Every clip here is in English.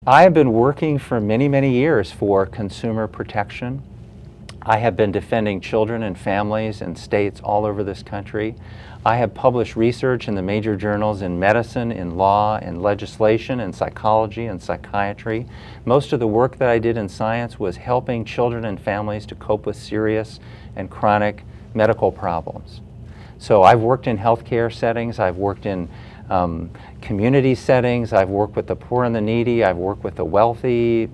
I have been working for many, many years for consumer protection. I have been defending children and families in states all over this country. I have published research in the major journals in medicine, in law, in legislation, in psychology, and psychiatry. Most of the work that I did in science was helping children and families to cope with serious and chronic medical problems. So I've worked in healthcare settings, I've worked in community settings, I've worked with the poor and the needy, I've worked with the wealthy,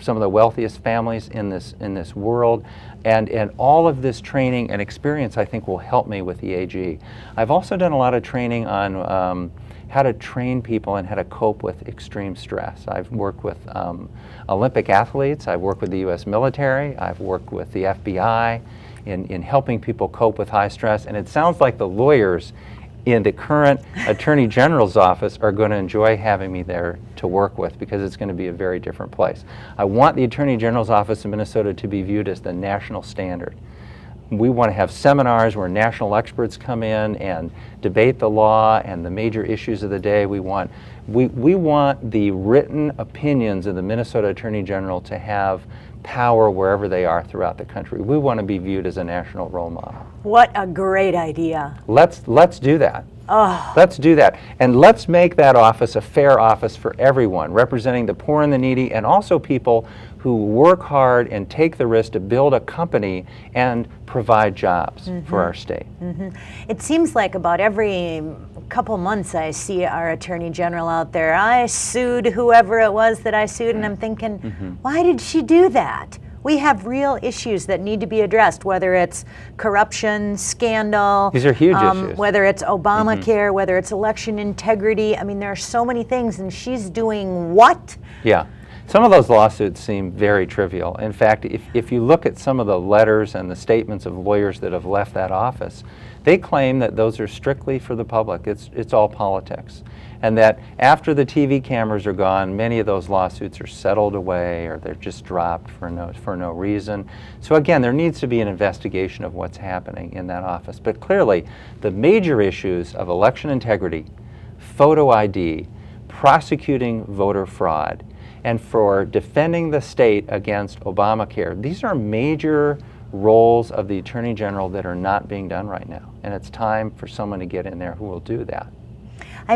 some of the wealthiest families in this world, and all of this training and experience I think will help me with the AG. I've also done a lot of training on how to train people and how to cope with extreme stress. I've worked with Olympic athletes, I've worked with the US military, I've worked with the FBI in helping people cope with high stress, and it sounds like the lawyers in the current Attorney General's office are going to enjoy having me there to work with, because it's going to be a very different place. I want the Attorney General's office in Minnesota to be viewed as the national standard. We want to have seminars where national experts come in and debate the law and the major issues of the day. We want the written opinions of the Minnesota Attorney General to have power wherever they are throughout the country. We want to be viewed as a national role model. What a great idea. Let's do that. Oh. Let's do that. And let's make that office a fair office for everyone, representing the poor and the needy, and also people who work hard and take the risk to build a company and provide jobs for our state. It seems like about every couple months I see our Attorney General out there. I sued whoever it was that I sued, and I'm thinking, why did she do that? We have real issues that need to be addressed, whether it's corruption, scandal. These are huge issues. Whether it's Obamacare, whether it's election integrity. I mean, there are so many things, and she's doing what? Yeah. Some of those lawsuits seem very trivial. In fact, if you look at some of the letters and the statements of lawyers that have left that office, they claim that those are strictly for the public. It's all politics. And that after the TV cameras are gone, many of those lawsuits are settled away, or they're just dropped for no reason. So again, there needs to be an investigation of what's happening in that office. But clearly, the major issues of election integrity, photo ID, prosecuting voter fraud, and for defending the state against Obamacare, these are major roles of the Attorney General that are not being done right now. And it's time for someone to get in there who will do that.